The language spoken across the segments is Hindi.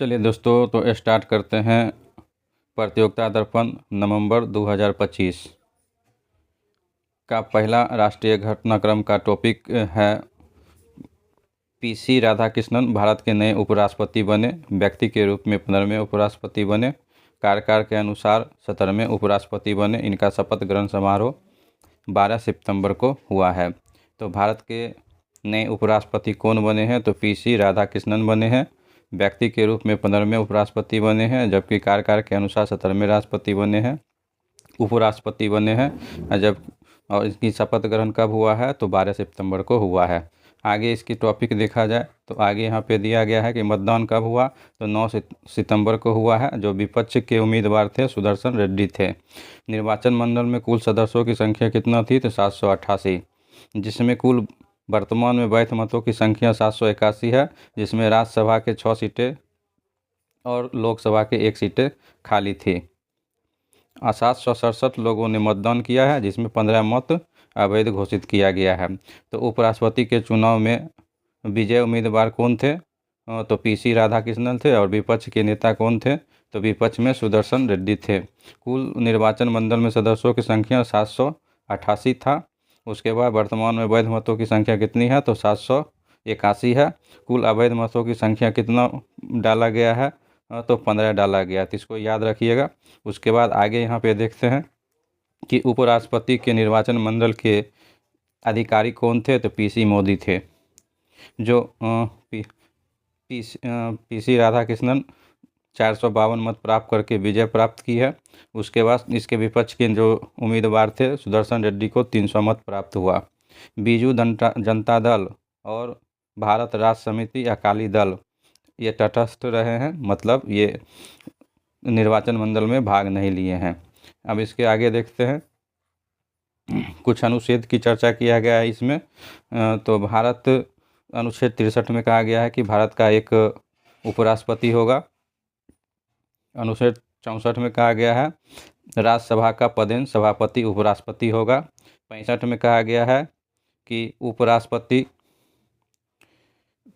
चलिए दोस्तों, तो स्टार्ट करते हैं प्रतियोगिता दर्पण नवंबर 2025 का पहला राष्ट्रीय घटनाक्रम का टॉपिक है पीसी राधाकृष्णन भारत के नए उपराष्ट्रपति बने। व्यक्ति के रूप में 15वें उपराष्ट्रपति बने। कार्यकाल के अनुसार 17वें उपराष्ट्रपति बने। इनका शपथ ग्रहण समारोह 12 सितंबर को हुआ है। तो भारत के नए उपराष्ट्रपति कौन बने हैं? तो पीसी राधाकृष्णन बने हैं। व्यक्ति के रूप में 15वें उपराष्ट्रपति बने हैं, जबकि कार्यकाल के अनुसार 17वें राष्ट्रपति बने हैं, उपराष्ट्रपति बने हैं। और इसकी शपथ ग्रहण कब हुआ है? तो 12 सितंबर को हुआ है। आगे इसकी टॉपिक देखा जाए तो आगे यहाँ पे दिया गया है कि मतदान कब हुआ? तो 9 सितंबर को हुआ है। जो विपक्ष के उम्मीदवार थे सुदर्शन रेड्डी थे। निर्वाचन मंडल में कुल सदस्यों की संख्या कितना थी? तो 788, जिसमें कुल वर्तमान में वैध मतों की संख्या 781 है, जिसमें राज्यसभा के 6 सीटें और लोकसभा के 1 सीटें खाली थी। 767 लोगों ने मतदान किया है, जिसमें 15 मत अवैध घोषित किया गया है। तो उपराष्ट्रपति के चुनाव में विजय उम्मीदवार कौन थे? तो पीसी राधाकृष्णन थे। और विपक्ष के नेता कौन थे? तो विपक्ष में सुदर्शन रेड्डी थे। कुल निर्वाचन मंडल में सदस्यों की संख्या 788 था। उसके बाद वर्तमान में वैध मतों की संख्या कितनी है? तो 781 है। कुल अवैध मतों की संख्या कितना डाला गया है? तो 15 डाला गया। तो इसको याद रखिएगा। उसके बाद आगे यहाँ पे देखते हैं कि उपराष्ट्रपति के निर्वाचन मंडल के अधिकारी कौन थे? तो पीसी मोदी थे। जो पीसी राधाकृष्णन 452 मत प्राप्त करके विजय प्राप्त की है। उसके बाद इसके विपक्ष के जो उम्मीदवार थे सुदर्शन रेड्डी को 300 मत प्राप्त हुआ। बीजू जनता दल और भारत राष्ट्र समिति अकाली दल ये तटस्थ रहे हैं, मतलब ये निर्वाचन मंडल में भाग नहीं लिए हैं। अब इसके आगे देखते हैं। कुछ अनुच्छेद की चर्चा किया गया है इसमें। तो भारत अनुच्छेद 63 में कहा गया है कि भारत का एक उपराष्ट्रपति होगा। अनुच्छेद 64 में कहा गया है राज्यसभा का पदेन सभापति उपराष्ट्रपति होगा। 65 में कहा गया है कि उपराष्ट्रपति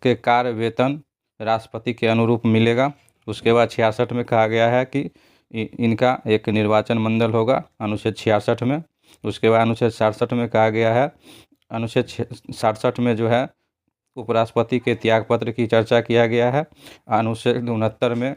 के कार्य वेतन राष्ट्रपति के अनुरूप मिलेगा। उसके बाद 66 में कहा गया है कि इनका एक निर्वाचन मंडल होगा, अनुच्छेद 66 में। उसके बाद अनुच्छेद 67 में कहा गया है, अनुच्छेद 67 में जो है उपराष्ट्रपति के त्यागपत्र की चर्चा किया गया है। अनुच्छेद 69 में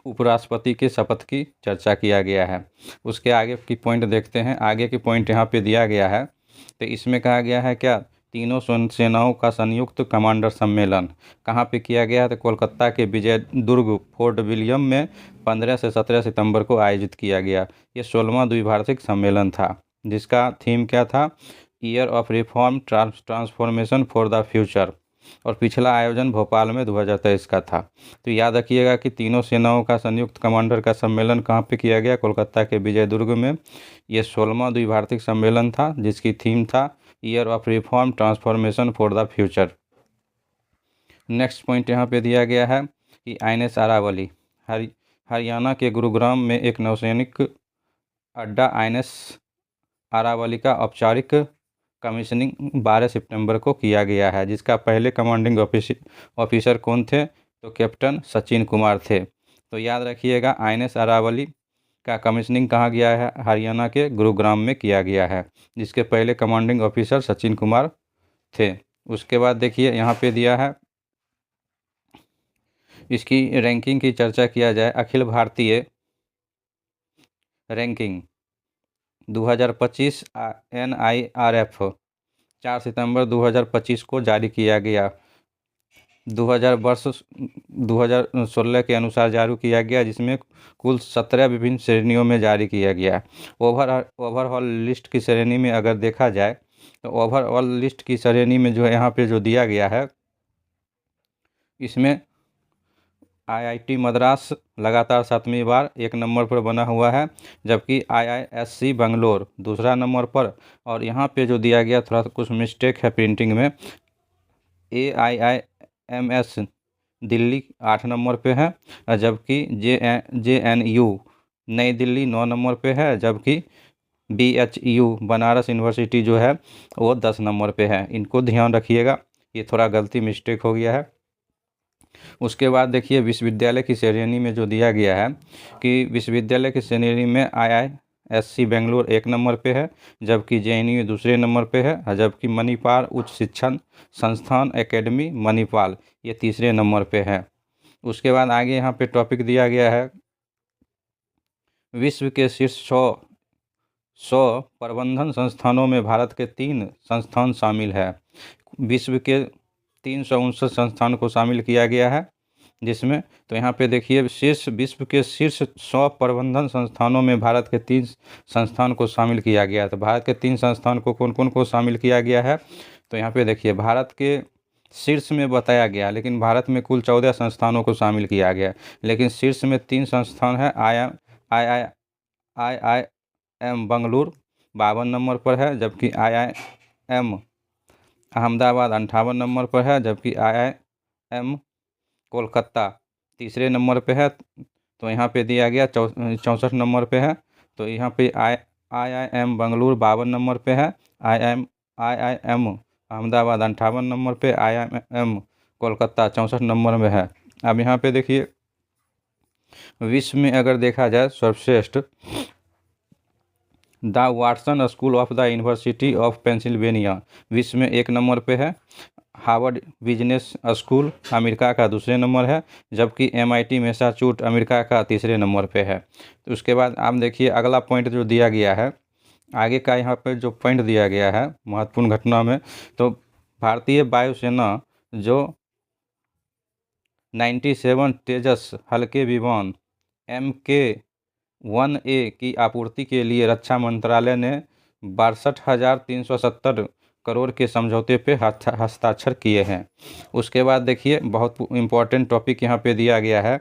उपराष्ट्रपति के शपथ की चर्चा किया गया है। उसके आगे की पॉइंट देखते हैं। आगे की पॉइंट यहाँ पे दिया गया है। तो इसमें कहा गया है क्या? तीनों सेनाओं का संयुक्त कमांडर सम्मेलन कहाँ पे किया गया है? तो कोलकाता के विजय दुर्ग फोर्ट विलियम में 15 से 17 सितंबर को आयोजित किया गया। ये 16वां द्विवार्षिक सम्मेलन था, जिसका थीम क्या था? Year of reform transformation for the future. और पिछला आयोजन भोपाल में 2023 का था। तो याद रखिएगा कि तीनों सेनाओं का संयुक्त कमांडर का सम्मेलन कहाँ पे किया गया? कोलकाता के विजय दुर्ग में। ये 16वां द्विवार्षिक सम्मेलन था, जिसकी थीम था year of reform transformation for the future. Next point यहाँ पे दिया गया है कि INS अरावली हरियाणा के गुरुग्राम में एक नौसैनिक अड्डा INS अरावली का औपचारिक कमीशनिंग 12 सितंबर को किया गया है, जिसका पहले कमांडिंग ऑफिसर कौन थे? तो कैप्टन सचिन कुमार थे। तो याद रखिएगा INS अरावली का कमीशनिंग कहाँ गया है? हरियाणा के गुरुग्राम में किया गया है, जिसके पहले कमांडिंग ऑफिसर सचिन कुमार थे। उसके बाद देखिए यहाँ पे दिया है, इसकी रैंकिंग की चर्चा किया जाए। अखिल भारतीय रैंकिंग 2025 NIRF 4 सितंबर 2025 को जारी किया गया। 2016 के अनुसार जारी किया गया, जिसमें कुल 17 विभिन्न श्रेणियों में जारी किया गया। ओवरऑल लिस्ट की श्रेणी में अगर देखा जाए तो ओवरऑल लिस्ट की श्रेणी में जो है यहाँ पे जो दिया गया है, इसमें IIT मद्रास लगातार 7वीं बार 1 नंबर पर बना हुआ है, जबकि IISc बेंगलोर दूसरा नंबर पर। और यहाँ पे जो दिया गया थोड़ा कुछ मिस्टेक है प्रिंटिंग में। AIIMS दिल्ली 8 नंबर पे है, जबकि JNU नई दिल्ली 9 नंबर पे है, जबकि BHU बनारस यूनिवर्सिटी जो है वो 10 नंबर पे है। इनको ध्यान रखिएगा, ये थोड़ा गलती मिस्टेक हो गया है। उसके बाद देखिए विश्वविद्यालय की श्रेणी में जो दिया गया है कि विश्वविद्यालय की श्रेणी में IISc बेंगलोर 1 नंबर पे है, जबकि JNU दूसरे नंबर पे है, और जबकि मणिपाल उच्च शिक्षण संस्थान एकेडमी मणिपाल ये तीसरे नंबर पे है। उसके बाद आगे यहाँ पे टॉपिक दिया गया है विश्व के शीर्ष 100 प्रबंधन संस्थानों में भारत के 3 संस्थान शामिल है। विश्व के 359 संस्थान को शामिल किया गया है, जिसमें तो यहाँ पे देखिए विश्व के शीर्ष 100 प्रबंधन संस्थानों में भारत के 3 संस्थान को शामिल किया गया है। तो भारत के 3 संस्थान को कौन कौन को शामिल किया गया है, तो यहाँ पे देखिए भारत के शीर्ष में बताया गया, लेकिन भारत में कुल 14 संस्थानों को शामिल किया गया, लेकिन शीर्ष में 3 संस्थान है। IIM बंगलुरु 52 नंबर पर है, जबकि IIM अहमदाबाद 58 नंबर पर है, जबकि IIM कोलकाता तीसरे नंबर पे है। तो यहाँ पे दिया गया 64 नंबर पे है। तो यहाँ पे IIM बंगलुरु 52 नंबर पे है, IIM अहमदाबाद 58 नंबर पे, IIM कोलकाता 64 नंबर में है। अब यहाँ पे देखिए विश्व में अगर देखा जाए सर्वश्रेष्ठ, the Watson school of the university of Pennsylvania विश्व में 1 नंबर पे है। हार्वर्ड बिजनेस स्कूल अमेरिका का दूसरे नंबर है, जबकि MIT मैसाचुसेट्स अमेरिका का तीसरे नंबर पे है। तो उसके बाद आप देखिए अगला पॉइंट जो दिया गया है, आगे का यहाँ पे जो पॉइंट दिया गया है महत्वपूर्ण घटना में, तो भारतीय वायुसेना जो 97 तेजस हल्के विमान MK-1A की आपूर्ति के लिए रक्षा मंत्रालय ने 62,370 करोड़ के समझौते पे हस्ताक्षर किए हैं। उसके बाद देखिए बहुत इम्पोर्टेंट टॉपिक यहाँ पे दिया गया है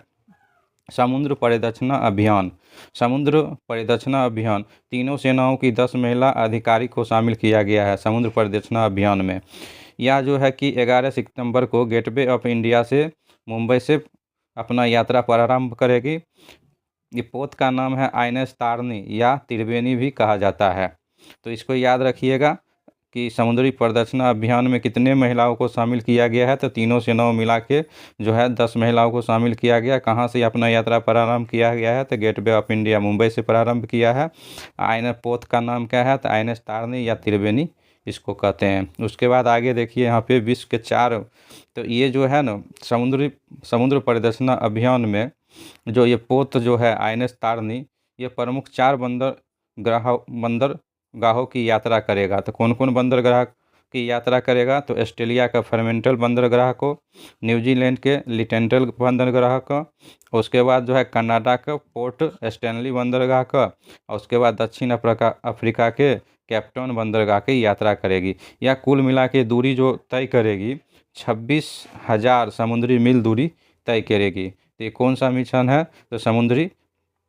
समुद्र परिदक्षिणा अभियान। समुद्र परिदक्षिणा अभियान तीनों सेनाओं की 10 महिला अधिकारी को शामिल किया गया है समुद्र परिदक्षिणा अभियान में। यह जो है कि 11 सितंबर को गेटवे ऑफ इंडिया से मुंबई से अपना यात्रा प्रारंभ करेगी। ये पोत का नाम है INS तारनी या त्रिवेणी भी कहा जाता है। तो इसको याद रखिएगा कि समुद्री परिदक्षिणा अभियान में कितने महिलाओं को शामिल किया गया है, तो तीनों सेनाओं मिला के जो है 10 महिलाओं को शामिल किया गया। कहाँ से अपना यात्रा प्रारंभ किया गया है, तो गेटवे ऑफ इंडिया मुंबई से प्रारंभ किया है। INS पोत का नाम क्या है, तो INS तारनी या त्रिवेणी इसको कहते हैं। उसके बाद आगे देखिए यहाँ पे विश्व के 4, तो ये जो है ना समुद्र परिदक्षिणा अभियान में जो ये पोत जो है INS तारनी, ये प्रमुख 4 बंदरगाहों की यात्रा करेगा। तो कौन कौन बंदरगाह की यात्रा करेगा, तो ऑस्ट्रेलिया का फ्रीमेंटल बंदरगाह को, न्यूजीलैंड के लिटेंटल बंदरगाह का, उसके बाद जो है कनाडा का पोर्ट स्टैनली बंदरगाह का, और उसके बाद दक्षिण अफ्रीका के कैप्टन बंदरगाह की यात्रा करेगी। यह कुल मिला के दूरी जो तय करेगी 26,000 समुद्री मील दूरी तय करेगी। तो ये कौन सा मिशन है, तो समुद्री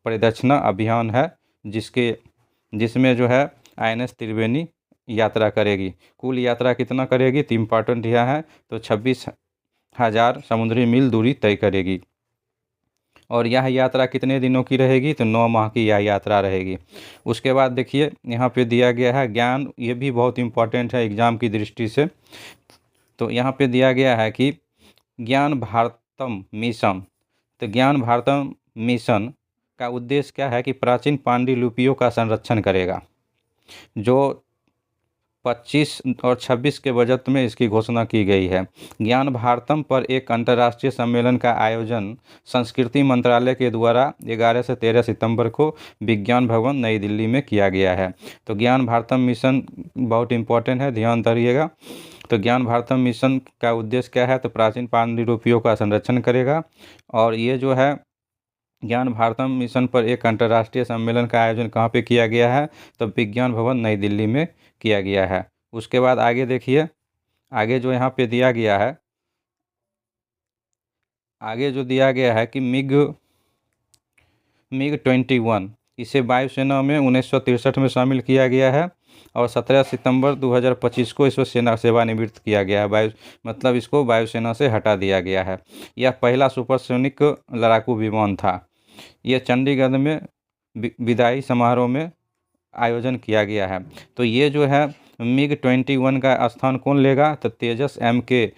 परिदक्षिणा अभियान है, जिसमें जो है INS त्रिवेणी यात्रा करेगी। कुल यात्रा कितना करेगी, तो इम्पॉर्टेंट यह है, तो 26,000 समुद्री मील दूरी तय करेगी। और यह यात्रा कितने दिनों की रहेगी, तो 9 माह की यह यात्रा रहेगी। उसके बाद देखिए यहाँ पे दिया गया है ज्ञान, ये भी बहुत इम्पॉर्टेंट है एग्ज़ाम की दृष्टि से। तो यहाँ पे दिया गया है कि ज्ञान भारतम मिशन, तो ज्ञान भारतम मिशन का उद्देश्य क्या है कि प्राचीन पांडुलिपियों का संरक्षण करेगा। जो 25 और 26 के बजट में इसकी घोषणा की गई है। ज्ञान भारतम पर एक अंतर्राष्ट्रीय सम्मेलन का आयोजन संस्कृति मंत्रालय के द्वारा 11 से 13 सितंबर को विज्ञान भवन नई दिल्ली में किया गया है। तो ज्ञान भारतम मिशन बहुत इम्पोर्टेंट है, ध्यान धरिएगा। तो ज्ञान भारतम मिशन का उद्देश्य क्या है, तो प्राचीन पांडुलिपियों का संरक्षण करेगा। और ये जो है ज्ञान भारतम मिशन पर एक अंतर्राष्ट्रीय सम्मेलन का आयोजन कहाँ पे किया गया है, तो विज्ञान भवन नई दिल्ली में किया गया है। उसके बाद आगे देखिए, आगे जो यहाँ पे दिया गया है, आगे जो दिया गया है कि MiG-21 इसे वायुसेना में 1963 में शामिल किया गया है, और 17 सितंबर 2025 को इसको सेवानिवृत्त किया गया है। मतलब इसको वायुसेना से हटा दिया गया है। यह पहला सुपरसोनिक लड़ाकू विमान था। यह चंडीगढ़ में विदाई समारोह में आयोजन किया गया है। तो ये जो है MiG-21 का स्थान कौन लेगा, तो तेजस MK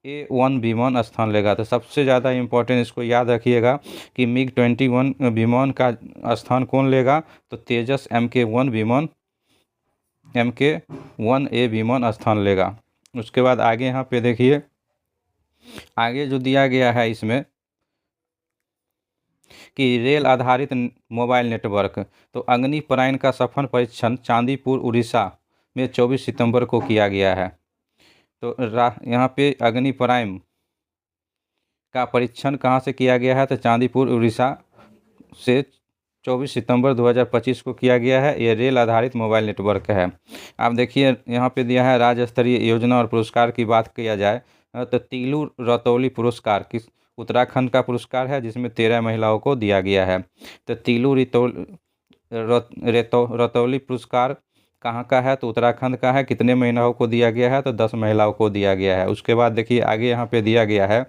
MiG-21 विमान स्थान लेगा। तो सबसे ज़्यादा इम्पोर्टेंट इसको याद रखिएगा कि MiG-21 विमान का स्थान कौन लेगा, तो तेजस MK1A विमान स्थान लेगा। उसके बाद आगे यहाँ पे देखिए, आगे जो दिया गया है इसमें कि रेल आधारित मोबाइल नेटवर्क, तो अग्नि प्राइन का सफल परीक्षण चांदीपुर उड़ीसा में 24 सितंबर को किया गया है। तो यहाँ पे अग्नि प्राइम का परीक्षण कहाँ से किया गया है, तो चांदीपुर उड़ीसा से 24 सितंबर 2025 को किया गया है। ये रेल आधारित मोबाइल नेटवर्क है। आप देखिए यहाँ पे दिया है राज्य स्तरीय योजना और पुरस्कार की बात किया जाए तो तीलू रतौली पुरस्कार किस उत्तराखंड का पुरस्कार है, जिसमें 13 महिलाओं को दिया गया है। तो तीलू रतौली पुरस्कार कहाँ का है, तो उत्तराखंड का है। कितने महिलाओं को दिया गया है, तो 10 महिलाओं को दिया गया है। उसके बाद देखिए आगे यहाँ पे दिया गया है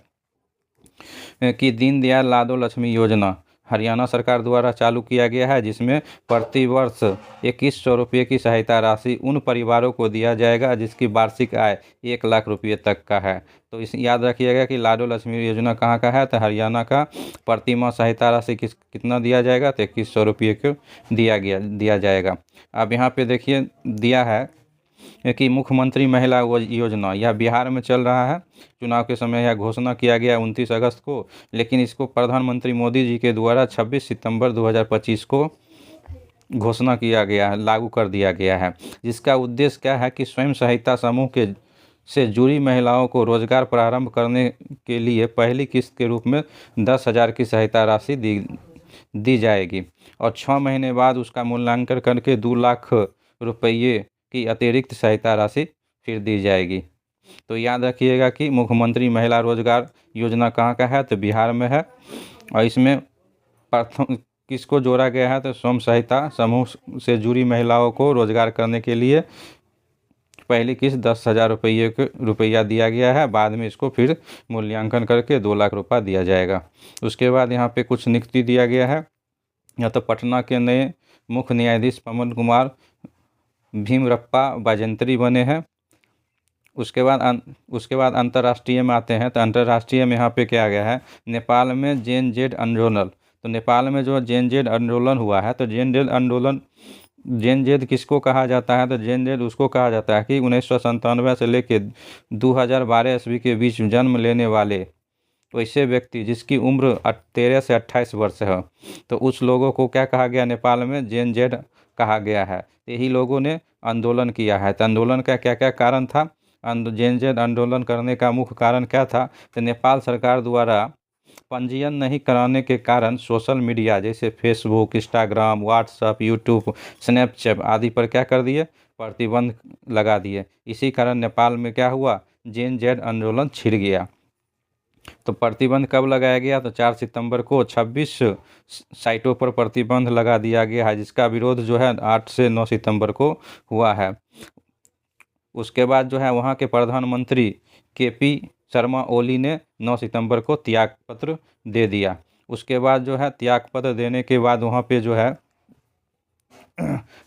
कि दीनदयाल लाडो लक्ष्मी योजना हरियाणा सरकार द्वारा चालू किया गया है, जिसमें प्रति वर्ष 2100 रुपये की सहायता राशि उन परिवारों को दिया जाएगा जिसकी वार्षिक आय 1 लाख रुपये तक का है। तो इस याद रखिएगा कि लाडो लक्ष्मी योजना कहाँ का है, तो हरियाणा का। प्रति माह सहायता राशि कितना दिया जाएगा, तो 2100 रुपये को दिया जाएगा। अब यहाँ पे देखिए दिया है कि मुख्यमंत्री महिला योजना, यह बिहार में चल रहा है। चुनाव के समय यह घोषणा किया गया 29 अगस्त को, लेकिन इसको प्रधानमंत्री मोदी जी के द्वारा 26 सितंबर 2025 को घोषणा किया गया है, लागू कर दिया गया है। जिसका उद्देश्य क्या है कि स्वयं सहायता समूह से जुड़ी महिलाओं को रोजगार प्रारंभ करने के लिए पहली किस्त के रूप में 10,000 की सहायता राशि दी जाएगी और 6 महीने बाद उसका मूल्यांकन करके 2 लाख रुपये की अतिरिक्त सहायता राशि फिर दी जाएगी। तो याद रखिएगा कि मुख्यमंत्री महिला रोजगार योजना कहाँ का है, तो बिहार में है। और इसमें प्रथम किसको जोड़ा गया है, तो स्वयं सहायता समूह से जुड़ी महिलाओं को रोजगार करने के लिए पहली किस्त 10,000 रुपया दिया गया है। बाद में इसको फिर मूल्यांकन करके 2 लाख रुपया दिया जाएगा। उसके बाद यहाँ पे कुछ नियुक्ति दिया गया है। या तो पटना के नए मुख्य न्यायाधीश पवन कुमार भीमरप्पा बाजंत्री बने हैं। उसके बाद अंतर्राष्ट्रीय में आते हैं। तो अंतर्राष्ट्रीय में यहाँ पे क्या आ गया है, नेपाल में जेन-जेड आंदोलन। तो नेपाल में जो जेन-जेड आंदोलन हुआ है, तो जेन-जेड किसको कहा जाता है, तो जेन-जेड उसको कहा जाता है कि 1997 से लेकर 2012 ईस्वी के बीच जन्म लेने वाले वैसे व्यक्ति जिसकी उम्र 13 से 28 वर्ष है, तो उस लोगों को क्या कहा गया, नेपाल में जेन-जेड कहा गया है। यही लोगों ने आंदोलन किया है। तो आंदोलन का क्या क्या कारण था, जेन-जेड आंदोलन करने का मुख्य कारण क्या था, तो नेपाल सरकार द्वारा पंजीयन नहीं कराने के कारण सोशल मीडिया जैसे Facebook, Instagram, WhatsApp, YouTube, Snapchat आदि पर क्या कर दिए, प्रतिबंध लगा दिए। इसी कारण नेपाल में क्या हुआ, जेन-जेड आंदोलन छिड़ गया। तो प्रतिबंध कब लगाया गया, तो 4 सितंबर को 26 साइटों पर प्रतिबंध लगा दिया गया है, जिसका विरोध जो है 8 से 9 सितंबर को हुआ है। उसके बाद जो है वहाँ के प्रधानमंत्री KP शर्मा ओली ने 9 सितंबर को त्यागपत्र दे दिया। उसके बाद जो है त्यागपत्र देने के बाद वहाँ पे जो है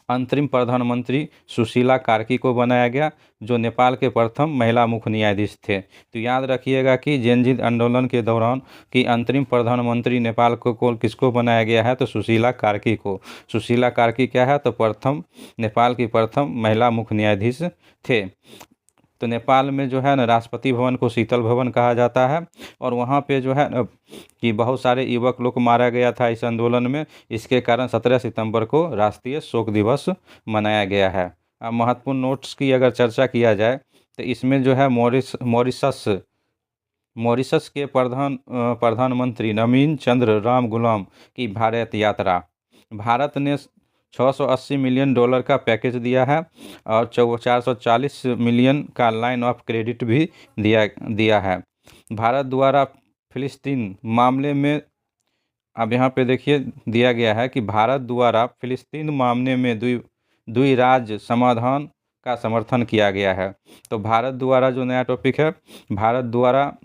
अंतरिम प्रधानमंत्री सुशीला कार्की को बनाया गया, जो नेपाल के प्रथम महिला मुख्य न्यायाधीश थे। तो याद रखिएगा कि जेन-जेड आंदोलन के दौरान कि अंतरिम प्रधानमंत्री नेपाल को किसको बनाया गया है, तो सुशीला कार्की को। सुशीला कार्की क्या है, तो नेपाल की प्रथम महिला मुख्य न्यायाधीश थे। तो नेपाल में जो है ना राष्ट्रपति भवन को शीतल भवन कहा जाता है, और वहाँ पे जो है ना कि बहुत सारे युवक लोग को मारा गया था इस आंदोलन में। इसके कारण 17 सितंबर को राष्ट्रीय शोक दिवस मनाया गया है। अब महत्वपूर्ण नोट्स की अगर चर्चा किया जाए तो इसमें जो है मॉरिशस के प्रधानमंत्री नवीन चंद्र राम गुलाम की भारत यात्रा। भारत ने $680 मिलियन का पैकेज दिया है और 440 मिलियन का लाइन ऑफ क्रेडिट भी दिया है। भारत द्वारा फिलिस्तीन मामले में, अब यहाँ पे देखिए दिया गया है कि भारत द्वारा फिलिस्तीन मामले में द्विराज्य समाधान का समर्थन किया गया है। तो भारत द्वारा जो नया टॉपिक है, भारत द्वारा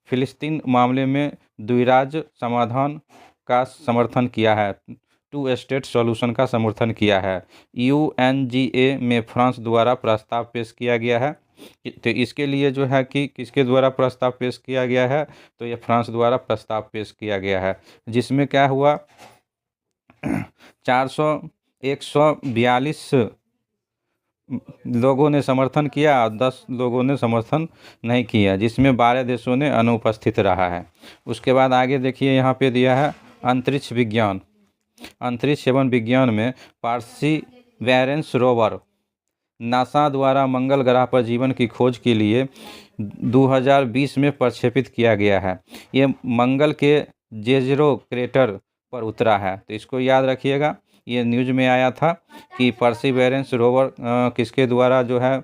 फिलिस्तीन मामले में द्विराज्य समाधान का समर्थन किया है, 2 स्टेट सॉल्यूशन का समर्थन किया है। UNGA में फ्रांस द्वारा प्रस्ताव पेश किया गया है। तो इसके लिए जो है कि किसके द्वारा प्रस्ताव पेश किया गया है, तो ये फ्रांस द्वारा प्रस्ताव पेश किया गया है, जिसमें क्या हुआ 142 लोगों ने समर्थन किया और 10 लोगों ने समर्थन नहीं किया, जिसमें 12 देशों ने अनुपस्थित रहा है। उसके बाद आगे देखिए यहाँ पे दिया है अंतरिक्ष विज्ञान। अंतरिक्ष एवं विज्ञान में परसिवेरेंस रोवर नासा द्वारा मंगल ग्रह पर जीवन की खोज के लिए 2020 में प्रक्षेपित किया गया है। ये मंगल के जेजरो क्रेटर पर उतरा है, तो इसको याद रखिएगा। ये न्यूज़ में आया था कि परसिवेरेंस रोवर किसके द्वारा जो है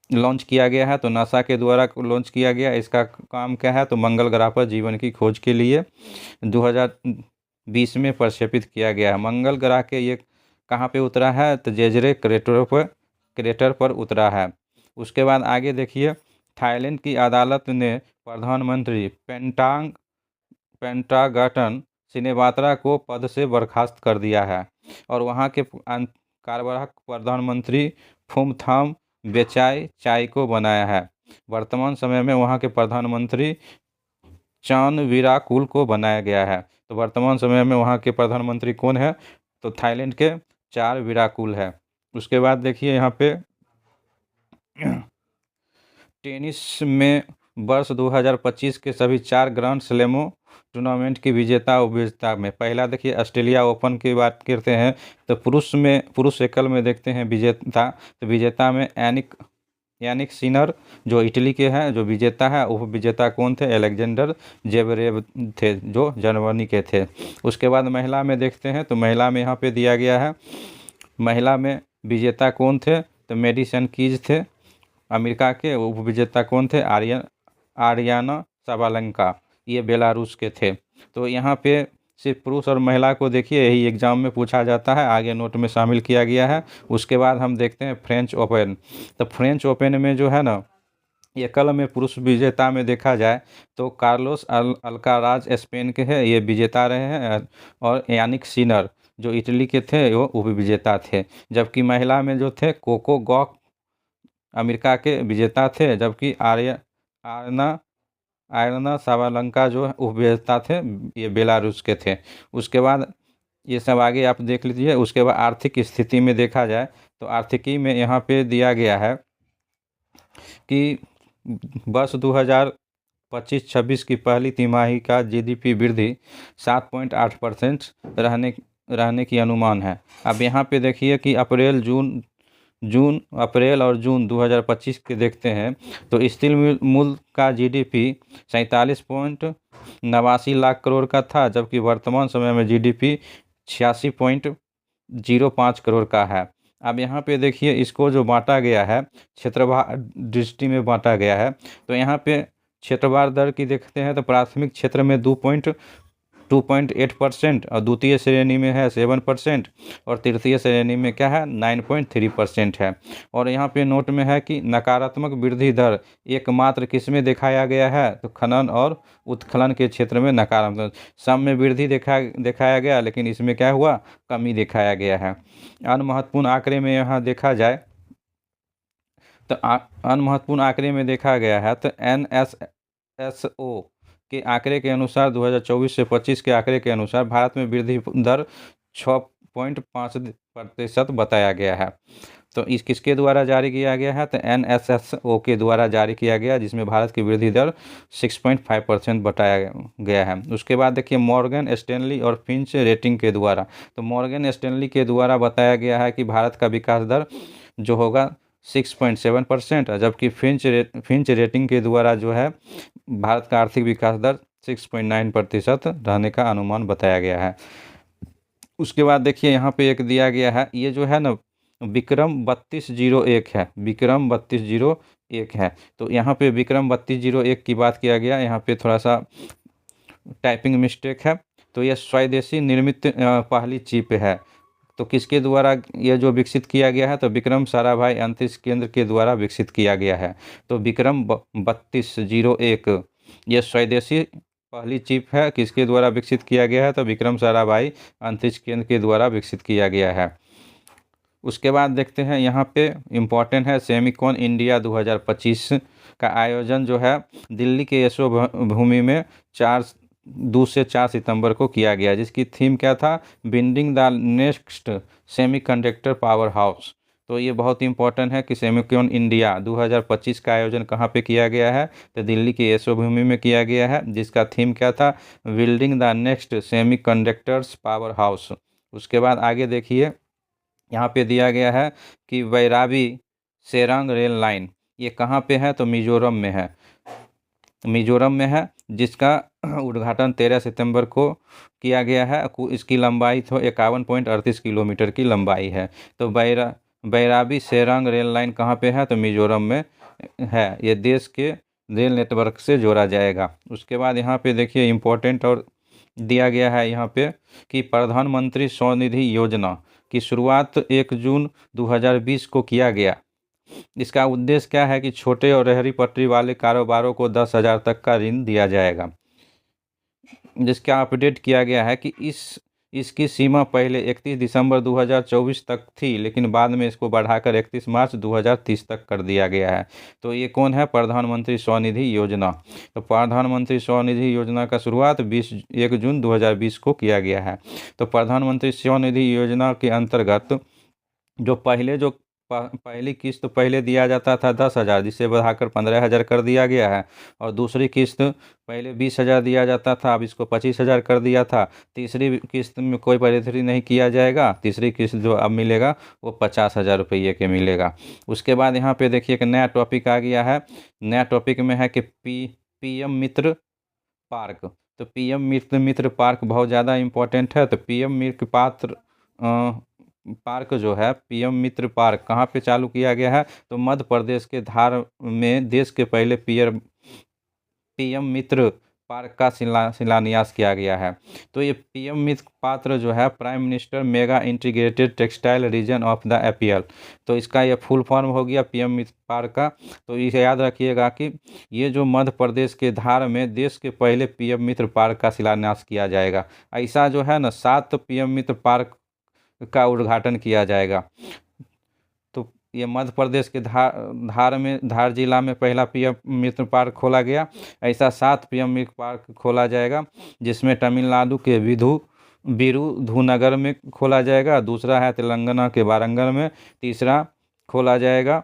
लॉन्च किया गया है, तो नासा के द्वारा लॉन्च किया गया। इसका काम क्या है, तो मंगल ग्रह पर जीवन की खोज के लिए 2020 में प्रक्षेपित किया गया है। मंगल ग्रह के ये कहाँ पे उतरा है, तो जेजरे क्रेटर पर उतरा है। उसके बाद आगे देखिए, थाईलैंड की अदालत ने प्रधानमंत्री पेंटागटन सिनेवात्रा को पद से बर्खास्त कर दिया है और वहां के कार्यवाहक प्रधानमंत्री फुमथाम बेचाई को बनाया है। वर्तमान समय में वहां के प्रधानमंत्री चान वीराकुल को बनाया गया है। तो वर्तमान समय में वहां के प्रधानमंत्री कौन है, तो थाईलैंड के चान वीराकुल है। उसके बाद देखिए यहाँ पे टेनिस में वर्ष 2025 के सभी 4 ग्रैंड स्लैमों टूर्नामेंट की विजेता उपविजेता में पहला देखिए ऑस्ट्रेलिया ओपन की बात करते हैं, तो पुरुष एकल में देखते हैं विजेता, तो विजेता में यानिक सिनर जो इटली के हैं जो विजेता है। उप विजेता कौन थे, अलेक्जेंडर जेवरेव थे जो जर्मनी के थे। उसके बाद महिला में देखते हैं, तो महिला में यहाँ पे दिया गया है, महिला में विजेता कौन थे, तो मेडिसन कीज थे अमेरिका के। उप विजेता कौन थे, आरियाना साबालेंका, ये बेलारूस के थे। तो यहाँ पे सिर्फ पुरुष और महिला को देखिए, यही एग्जाम में पूछा जाता है, आगे नोट में शामिल किया गया है। उसके बाद हम देखते हैं फ्रेंच ओपन। तो फ्रेंच ओपन में जो है ना, एकल में पुरुष विजेता में देखा जाए तो कार्लोस अल्काराज स्पेन के हैं, ये विजेता रहे हैं, और यानिक सिनर जो इटली के थे वो उप विजेता थे। जबकि महिला में जो थे कोको गॉक अमेरिका के विजेता थे, जबकि आयरना साबालेंका जो उपविजेता थे ये बेलारूस के थे। उसके बाद ये सब आगे आप देख लीजिए। उसके बाद आर्थिक स्थिति में देखा जाए तो आर्थिकी में यहाँ पे दिया गया है कि वर्ष 2025-26 की पहली तिमाही का जीडीपी वृद्धि 7.8% रहने की अनुमान है। अब यहाँ पे देखिए कि अप्रैल और जून 2025 के देखते हैं, तो स्टील मूल का जीडीपी 47.89 लाख करोड़ का था, जबकि वर्तमान समय में जीडीपी 86.05 करोड़ का है। अब यहाँ पे देखिए इसको जो बांटा गया है क्षेत्रवार दृष्टि में बांटा गया है, तो यहाँ पे क्षेत्रवार दर की देखते हैं तो प्राथमिक क्षेत्र में 2.8% और द्वितीय श्रेणी में है 7% और तृतीय श्रेणी में क्या है 9.3% है। और यहाँ पे नोट में है कि नकारात्मक वृद्धि दर एकमात्र किस में दिखाया गया है, तो खनन और उत्खनन के क्षेत्र में नकारात्मक, सब में वृद्धि दिखाया गया, लेकिन इसमें क्या हुआ, कमी दिखाया गया है। अन्य महत्वपूर्ण आंकड़े में यहाँ देखा जाए तो अन्य महत्वपूर्ण आंकड़े में देखा गया है तो NSSO के आंकड़े के अनुसार 2024 से 25 के आंकड़े के अनुसार भारत में वृद्धि दर 6.5% बताया गया है। तो इस किसके द्वारा जारी किया गया है, तो NSSO के द्वारा जारी किया गया, जिसमें भारत की वृद्धि दर 6.5% बताया गया है। उसके बाद देखिए मॉर्गन स्टैनली और फिंच रेटिंग के द्वारा, तो मॉर्गन स्टैनली के द्वारा बताया गया है कि भारत का विकास दर जो होगा 6.7%, जबकि फिंच रेटिंग के द्वारा जो है भारत का आर्थिक विकास दर 6.9% रहने का अनुमान बताया गया है। उसके बाद देखिए यहाँ पे एक दिया गया है, ये जो है ना विक्रम 3201 है, विक्रम 3201 है। तो यहाँ पे विक्रम 3201 की बात किया गया, यहाँ पे थोड़ा सा टाइपिंग मिस्टेक है। तो यह स्वदेशी निर्मित पहली चिप है। तो किसके द्वारा ये जो विकसित किया गया है, तो विक्रम साराभाई अंतरिक्ष केंद्र के द्वारा विकसित किया गया है। तो विक्रम 3201 ये स्वदेशी पहली चिप है, किसके द्वारा विकसित किया गया है, तो विक्रम साराभाई अंतरिक्ष केंद्र के द्वारा विकसित किया गया है। उसके बाद देखते हैं यहाँ पे इम्पोर्टेंट है सेमिकॉन इंडिया 2025 का आयोजन जो है दिल्ली के यशो भूमि में 2 से 4 सितंबर को किया गया, जिसकी थीम क्या था, building the next semiconductor power house. तो ये बहुत इंपॉर्टेंट है कि सेमिकॉन इंडिया 2025 का आयोजन कहाँ पे किया गया है, तो दिल्ली के यशो भूमि में किया गया है, जिसका थीम क्या था, building the next semiconductors power house. उसके बाद आगे देखिए, यहाँ पे दिया गया है कि वैराबी सेरंग रेल लाइन ये कहाँ पे है, तो मिजोरम में है, मिजोरम में है, जिसका उद्घाटन 13 सितंबर को किया गया है। इसकी लंबाई तो 51.38 किलोमीटर की लंबाई है। तो बैराबी सेरंग रेल लाइन कहाँ पे है, तो मिजोरम में है। ये देश के रेल नेटवर्क से जोड़ा जाएगा। उसके बाद यहाँ पे देखिए इम्पोर्टेंट और दिया गया है यहाँ पे कि प्रधानमंत्री स्वनिधि योजना की शुरुआत 1 जून 2020 को किया गया। इसका उद्देश्य क्या है कि छोटे और रेहड़ी पटरी वाले कारोबारों को 10,000 तक का ऋण दिया जाएगा। जिसका अपडेट किया गया है कि इसकी सीमा पहले 31 दिसंबर 2024 तक थी, लेकिन बाद में इसको बढ़ाकर 31 मार्च 2030 तक कर दिया गया है। तो ये कौन है, प्रधानमंत्री स्वनिधि योजना। तो प्रधानमंत्री स्वनिधि योजना का शुरुआत 1 जून 2020 को किया गया है। तो प्रधानमंत्री स्वनिधि योजना के अंतर्गत जो पहली किस्त पहले दिया जाता था 10,000, जिसे बढ़ाकर 15,000 कर दिया गया है। और दूसरी किस्त पहले 20,000 दिया जाता था, अब इसको 25,000 कर दिया था। तीसरी किस्त में कोई बढ़ोतरी नहीं किया जाएगा। तीसरी किस्त जो अब मिलेगा वो 50,000 रुपये के मिलेगा। उसके बाद यहाँ पे देखिए एक नया टॉपिक आ गया है। नया टॉपिक में है कि पीएम मित्र पार्क। तो पीएम मित्र पार्क बहुत ज़्यादा इम्पोर्टेंट है। तो पीएम मित्र पार्क जो है, पीएम मित्र पार्क कहाँ पे चालू किया गया है, तो मध्य प्रदेश के धार में देश के पहले पीएम मित्र पार्क का शिलान्यास किया गया है। तो ये पीएम मित्र पात्र जो है, prime minister mega integrated textile reason of the APL. तो इसका ये फुल फॉर्म हो गया पीएम मित्र पार्क का। तो इसे याद रखिएगा कि ये जो मध्य प्रदेश के धार में देश के पहले पीएम मित्र पार्क का शिलान्यास किया जाएगा। ऐसा जो है ना 7 पीएम मित्र पार्क का उद्घाटन किया जाएगा। तो ये मध्य प्रदेश के धार जिला में पहला पीएम मित्र पार्क खोला गया। ऐसा 7 पीएम मित्र पार्क खोला जाएगा, जिसमें तमिलनाडु के विरुधुनगर में खोला जाएगा। दूसरा है तेलंगाना के वारंगल में। तीसरा खोला जाएगा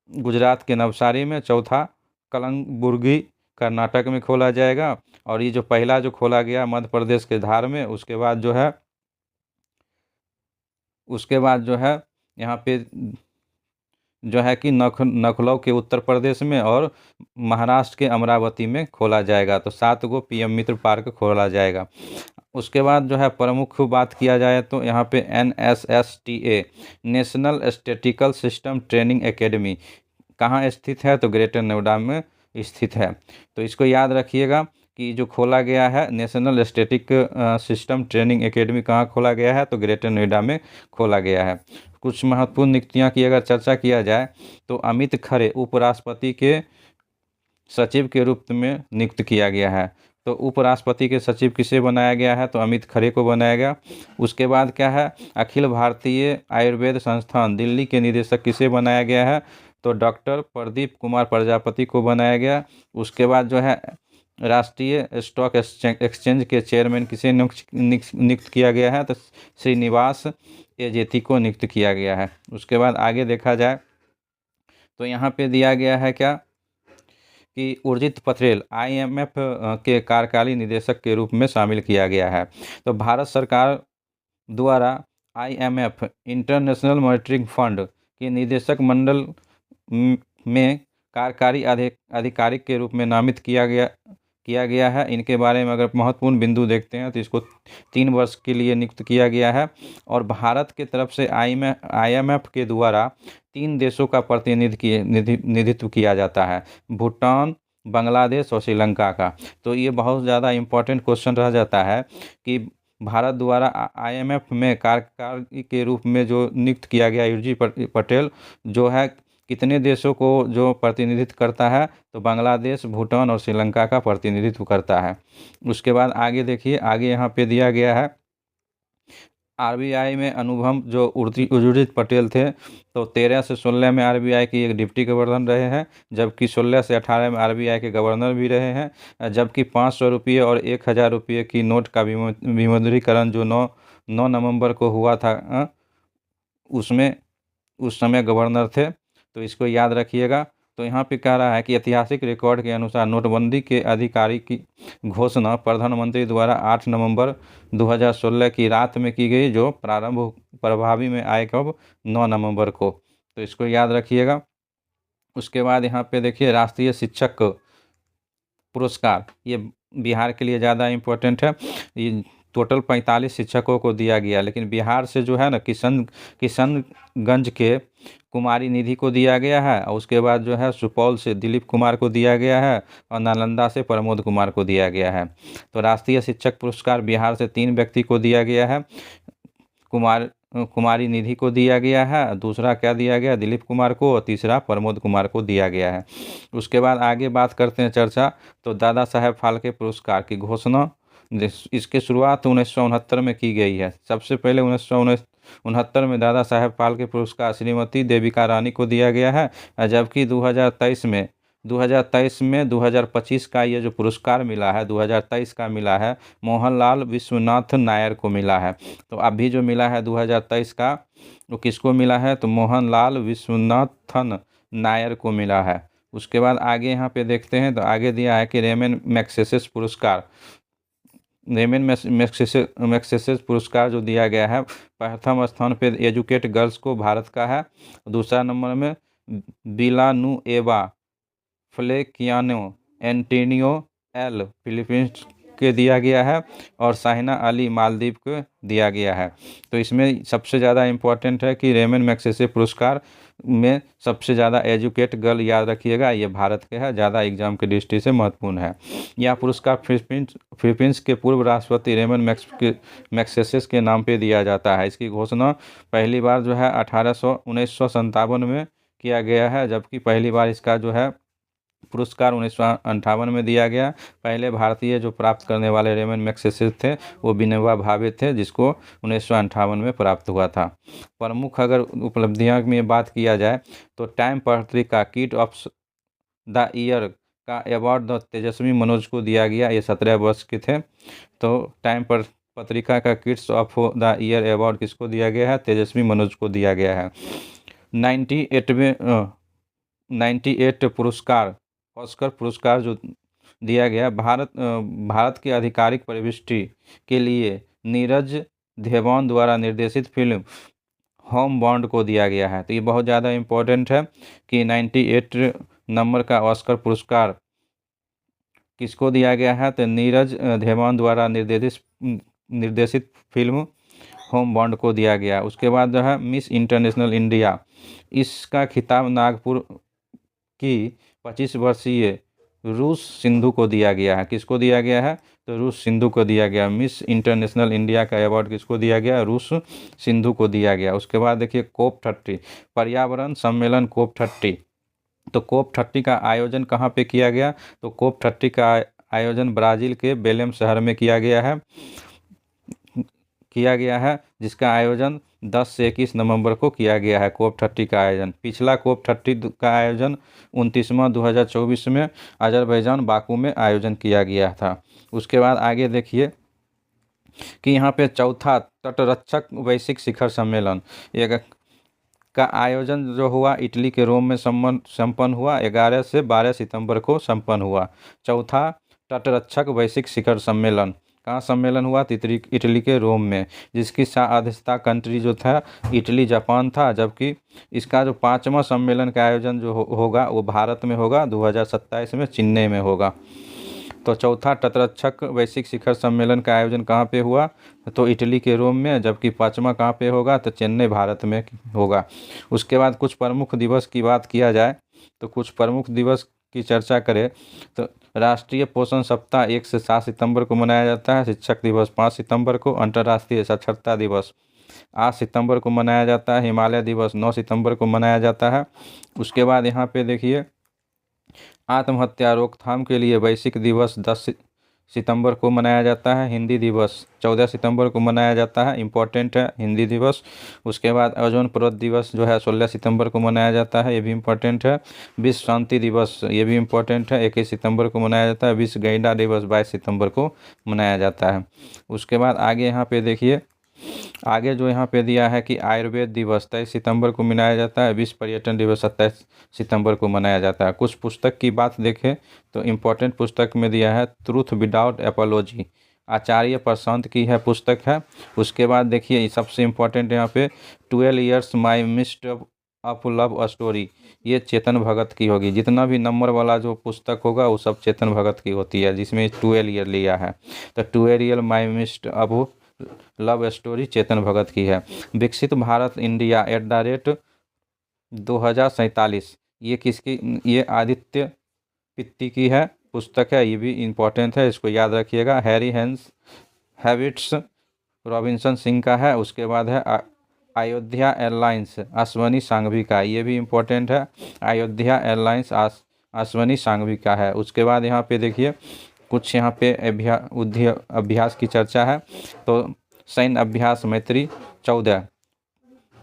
गुजरात के नवसारी में। चौथा कलंगुर्गी कर्नाटक में खोला जाएगा। और ये जो पहला जो खोला गया मध्य प्रदेश के धार में, उसके बाद जो है यहाँ पे जो है कि नखलऊ के उत्तर प्रदेश में और महाराष्ट्र के अमरावती में खोला जाएगा। तो 7 गो पीएम मित्र पार्क खोला जाएगा। उसके बाद जो है प्रमुख बात किया जाए तो यहाँ पे NSSTA national statistical system training academy कहाँ स्थित है, तो ग्रेटर नोएडा में स्थित है। तो इसको याद रखिएगा कि जो खोला गया है national static system training academy कहाँ खोला गया है, तो ग्रेटर नोएडा में खोला गया है। कुछ महत्वपूर्ण नियुक्तियाँ की अगर चर्चा किया जाए तो अमित खरे उपराष्ट्रपति के सचिव के रूप में नियुक्त किया गया है। तो उपराष्ट्रपति के सचिव किसे बनाया गया है, तो अमित खरे को बनाया गया। उसके बाद क्या है, अखिल भारतीय आयुर्वेद संस्थान दिल्ली के निदेशक किसे बनाया गया है, तो डॉक्टर प्रदीप कुमार प्रजापति को बनाया गया। उसके बाद जो है राष्ट्रीय स्टॉक एक्सचेंज के चेयरमैन किसे नियुक्त किया गया है, तो श्रीनिवास एजेती को नियुक्त किया गया है। उसके बाद आगे देखा जाए तो यहाँ पे दिया गया है क्या कि उर्जित पटेल IMF के कार्यकारी निदेशक के रूप में शामिल किया गया है। तो भारत सरकार द्वारा IMF इंटरनेशनल मॉनिटरिंग फंड के निदेशक मंडल में कार्यकारी अधिकारिक के रूप में नामित किया गया है। इनके बारे में अगर महत्वपूर्ण बिंदु देखते हैं तो इसको 3 वर्ष के लिए नियुक्त किया गया है। और भारत के तरफ से IMF के द्वारा 3 देशों का प्रतिनिधित्व किया जाता है, भूटान, बांग्लादेश और श्रीलंका का। तो ये बहुत ज़्यादा इम्पोर्टेंट क्वेश्चन रह जाता है कि भारत द्वारा IMF में कार्यकारी के रूप में जो नियुक्त किया गया उर्जित पटेल जो है कितने देशों को जो प्रतिनिधित्व करता है, तो बांग्लादेश, भूटान और श्रीलंका का प्रतिनिधित्व करता है। उसके बाद आगे देखिए, आगे यहाँ पे दिया गया है आरबीआई में अनुभव जो उर्जित पटेल थे, तो 13 से 16 में आरबीआई की एक डिप्टी गवर्नर रहे हैं, जबकि 16 से 18 में आरबीआई के गवर्नर भी रहे हैं। जबकि 500 रुपये और 1000 रुपये की नोट का विमुद्रीकरण जो 9 नवंबर को हुआ था, उसमें उस समय गवर्नर थे, तो इसको याद रखिएगा। तो यहाँ पे कह रहा है कि ऐतिहासिक रिकॉर्ड के अनुसार नोटबंदी के आधिकारिक की घोषणा प्रधानमंत्री द्वारा 8 नवंबर 2016 की रात में की गई, जो प्रारंभ प्रभावी में आए कब 9 नवंबर को, तो इसको याद रखिएगा। उसके बाद यहाँ पे देखिए राष्ट्रीय शिक्षक पुरस्कार, ये बिहार के लिए ज़्यादा इम्पोर्टेंट है। ये टोटल 45 शिक्षकों को दिया गया, लेकिन बिहार से जो है ना किशनगंज के कुमारी निधि को दिया गया है, और उसके बाद जो है सुपौल से दिलीप कुमार को दिया गया है, और नालंदा से प्रमोद कुमार को दिया गया है। तो राष्ट्रीय शिक्षक पुरस्कार बिहार से 3 व्यक्ति को दिया गया है, कुमारी निधि को दिया गया है, दूसरा क्या दिया गया दिलीप कुमार को, और तीसरा प्रमोद कुमार को दिया गया है। उसके बाद आगे बात करते हैं चर्चा, तो दादा साहेब फाल्के पुरस्कार की घोषणा इसकी शुरुआत 1969 में की गई है। सबसे पहले 1969 में दादा साहेब फाल्के पुरस्कार श्रीमती देविका रानी को दिया गया है, जबकि 2023 में 2025 का ये जो पुरस्कार मिला है 2023 का मिला है मोहनलाल विश्वनाथ नायर को मिला है। तो अभी जो मिला है 2023 का वो किसको मिला है, तो मोहनलाल विश्वनाथन नायर को मिला है। उसके बाद आगे यहाँ पे देखते हैं, तो आगे दिया है कि रेमन मैग्सेसे पुरस्कार, रेमन मैग्सेसे पुरस्कार जो दिया गया है, प्रथम स्थान पे एजुकेट गर्ल्स को भारत का है, दूसरा नंबर में विलानुएवा फ्लेकियानो एंटोनियो एल फिलीपींस के दिया गया है, और साहिना अली मालदीव को दिया गया है। तो इसमें सबसे ज़्यादा इम्पोर्टेंट है कि रेमन मैग्सेसे पुरस्कार में सबसे ज़्यादा एजुकेट गर्ल याद रखिएगा, ये भारत के है, ज़्यादा एग्जाम के दृष्टि से महत्वपूर्ण है। यह पुरस्कार फिलीपींस के पूर्व राष्ट्रपति रेमन मैग्सेसे के नाम पे दिया जाता है। इसकी घोषणा पहली बार जो है 1957 में किया गया है, जबकि पहली बार इसका जो है पुरस्कार 1958 में दिया गया। पहले भारतीय जो प्राप्त करने वाले रेमन मैग्सेसे थे वो विनोबा भावे थे, जिसको 1958 में प्राप्त हुआ था। प्रमुख अगर उपलब्धियां में बात किया जाए, तो टाइम पत्रिका किड ऑफ द ईयर का अवार्ड तेजस्वी मनोज को दिया गया, ये 17 वर्ष के थे। तो टाइम पर पत्रिका का kids of the year award किसको दिया गया है, तेजस्वी मनोज को दिया गया है। 98 पुरस्कार ऑस्कर पुरस्कार जो दिया गया भारत की आधिकारिक प्रविष्टि के लिए नीरज धेवन द्वारा निर्देशित फिल्म होम बॉन्ड को दिया गया है। तो ये बहुत ज़्यादा इम्पोर्टेंट है कि 98 नंबर का ऑस्कर पुरस्कार किसको दिया गया है, तो नीरज धेवन द्वारा निर्देशित फिल्म होम बॉन्ड को दिया गया। उसके बाद जो है मिस इंटरनेशनल इंडिया, इसका खिताब नागपुर की 25 वर्षीय रूस सिंधु को दिया गया है। किसको दिया गया है, तो रूस सिंधु को दिया गया। मिस इंटरनेशनल इंडिया का अवार्ड किसको दिया गया, रूस सिंधु को दिया गया। उसके बाद देखिए COP30 पर्यावरण सम्मेलन COP30, तो COP30 का आयोजन कहाँ पे किया गया, तो COP30 का आयोजन ब्राज़ील के बेलेम शहर में किया गया है, जिसका आयोजन 10 से 21 नवंबर को किया गया है। COP30 का आयोजन, पिछला COP30 का आयोजन 29वां 2024 में अजरबैजान बाकू में आयोजन किया गया था। उसके बाद आगे देखिए कि यहाँ पे चौथा तटरक्षक वैश्विक शिखर सम्मेलन का आयोजन जो हुआ इटली के रोम में संपन्न हुआ, 11 से 12 सितंबर को संपन्न हुआ। चौथा तटरक्षक वैश्विक शिखर सम्मेलन कहाँ सम्मेलन हुआ, इटली के रोम में, जिसकी अध्यक्षता कंट्री जो था इटली जापान था। जबकि इसका जो 5वां सम्मेलन का आयोजन जो होगा वो भारत में होगा, 2027 में चेन्नई में होगा। तो चौथा तटरक्षक वैश्विक शिखर सम्मेलन का आयोजन कहाँ पे हुआ, तो इटली के रोम में, जबकि 5वां कहाँ पे होगा, तो चेन्नई भारत में होगा। उसके बाद कुछ प्रमुख दिवस की बात किया जाए, तो कुछ प्रमुख दिवस की चर्चा करें तो राष्ट्रीय पोषण सप्ताह 1 से 7 सितंबर को मनाया जाता है। शिक्षक दिवस 5 सितंबर को। अंतर्राष्ट्रीय साक्षरता दिवस 8 सितंबर को मनाया जाता है। हिमालय दिवस 9 सितंबर को मनाया जाता है। उसके बाद यहाँ पे देखिए आत्महत्या रोकथाम के लिए वैश्विक दिवस 10 सितंबर को मनाया जाता है हिंदी दिवस, 14 सितंबर को मनाया जाता है, इम्पोर्टेंट है हिंदी दिवस। उसके बाद ओजोन परत दिवस जो है 16 सितंबर को मनाया जाता है, ये भी इम्पोर्टेंट है। विश्व शांति दिवस ये भी इम्पोर्टेंट है, 21 सितंबर को मनाया जाता है। विश्व गैंडा दिवस 22 सितंबर को मनाया जाता है। उसके बाद आगे यहाँ पे देखिए, आगे जो यहाँ पे दिया है कि आयुर्वेद दिवस 23 सितंबर को मनाया जाता है। विश्व पर्यटन दिवस 27 सितंबर को मनाया जाता है। कुछ पुस्तक की बात देखें तो इम्पोर्टेंट पुस्तक में दिया है ट्रूथ विदाउट एपोलॉजी, आचार्य प्रशांत की है पुस्तक है। उसके बाद देखिए सबसे इम्पोर्टेंट यहाँ पे 12 years my mist of love story, ये चेतन भगत की होगी। जितना भी नंबर वाला जो पुस्तक होगा वो सब चेतन भगत की होती है, जिसमें 12 ईयर लिया है। तो 12 year my mist of love story Chetan Bhagat की है। विकसित भारत इंडिया @2047, ये किसकी, ये आदित्य पित्ती की है पुस्तक है, ये भी इम्पोर्टेंट है, इसको याद रखिएगा। हैरी हैविट्स रॉबिन्सन सिंह का है। उसके बाद है अयोध्या एयरलाइंस अश्वनी सांघवी का, ये भी इम्पोर्टेंट है। अयोध्या एयरलाइंस अश्वनी सांघवी का है। उसके बाद यहाँ पे देखिए कुछ यहाँ पे अभ्यास की चर्चा है। तो सैन्य अभ्यास मैत्री 14,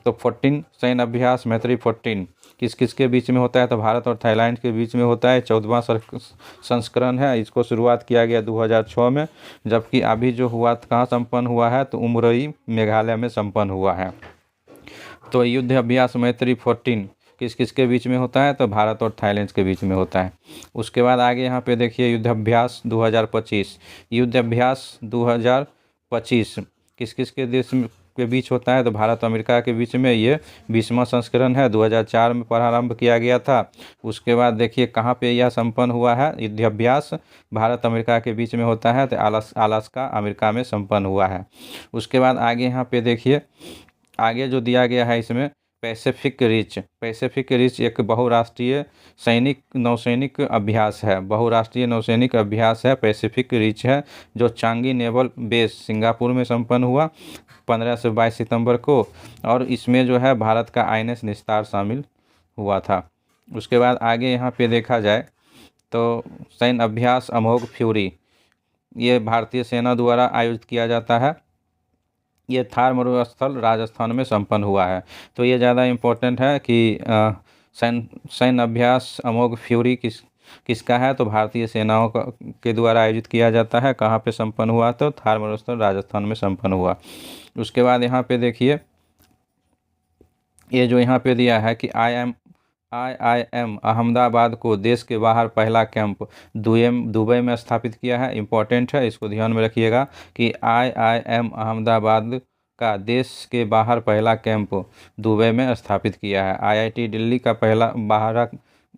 तो 14 सैन्य अभ्यास मैत्री 14 किस किस के बीच में होता है, तो भारत और थाईलैंड के बीच में होता है। 14वां संस्करण है, इसको शुरुआत किया गया 2006 में, जबकि अभी जो हुआ कहाँ संपन्न हुआ है, तो उमरोई मेघालय में संपन्न हुआ है। तो युद्ध अभ्यास मैत्री 14 किस किस के बीच में होता है, तो भारत और थाईलैंड के बीच में होता है। उसके बाद आगे यहाँ पे देखिए युद्ध अभ्यास 2025, युद्ध अभ्यास 2025 किस किस के देश के बीच होता है, तो भारत और अमेरिका के बीच में। ये 20वां संस्करण है, 2004 में प्रारंभ किया गया था। उसके बाद देखिए कहाँ पे यह संपन्न हुआ है, युद्ध अभ्यास भारत अमेरिका के बीच में होता है, तो अलास्का अमेरिका में संपन्न हुआ है। उसके बाद आगे यहाँ पे देखिए, आगे जो दिया गया है इसमें पैसिफिक रिच एक बहुराष्ट्रीय नौसैनिक अभ्यास है, बहुराष्ट्रीय नौसैनिक अभ्यास है, पैसिफिक रिच है, जो चांगी नेवल बेस सिंगापुर में संपन्न हुआ 15 से 22 सितंबर को। और इसमें जो है भारत का INS निस्तार शामिल हुआ था। उसके बाद आगे यहाँ पे देखा जाए तो सैन्य अभ्यास अमोघ फ्यूरी, ये भारतीय सेना द्वारा आयोजित किया जाता है। ये थार मरुस्थल राजस्थान में संपन्न हुआ है। तो ये ज़्यादा इम्पोर्टेंट है कि सैन्य अभ्यास अमोघ फ्यूरी किसका है, तो भारतीय सेनाओं के द्वारा आयोजित किया जाता है। कहाँ पे संपन्न हुआ, तो थार मरुस्थल राजस्थान में संपन्न हुआ। उसके बाद यहाँ पे देखिए, ये जो यहाँ पे दिया है कि IIM अहमदाबाद को देश के बाहर पहला कैंप दुबई में स्थापित किया है। इम्पोर्टेंट है, इसको ध्यान में रखिएगा कि IIM अहमदाबाद का देश के बाहर पहला कैंप दुबई में स्थापित किया है। IIT दिल्ली का पहला बाहर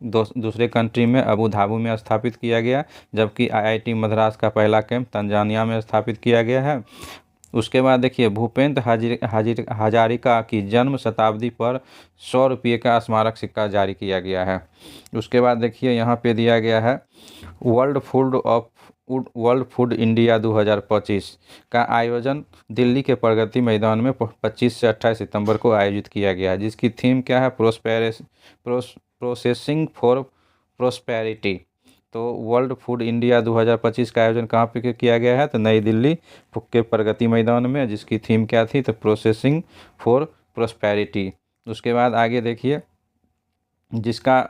दूसरे कंट्री में अबू धाबी में स्थापित किया गया, जबकि IIT मद्रास का पहला कैंप तंजानिया में स्थापित किया गया है। उसके बाद देखिए भूपेंद्र हजारिका की जन्म शताब्दी पर 100 रुपये का स्मारक सिक्का जारी किया गया है। उसके बाद देखिए यहाँ पे दिया गया है वर्ल्ड फूड इंडिया 2025 का आयोजन दिल्ली के प्रगति मैदान में 25 से 28 सितंबर को आयोजित किया गया है, जिसकी थीम क्या है, प्रोसेसिंग फॉर प्रोस्पेरिटी। तो वर्ल्ड फूड इंडिया 2025 का आयोजन कहाँ पे किया गया है, तो नई दिल्ली के प्रगति मैदान में, जिसकी थीम क्या थी, तो प्रोसेसिंग फॉर प्रोस्पेरिटी। उसके बाद आगे देखिए, जिसका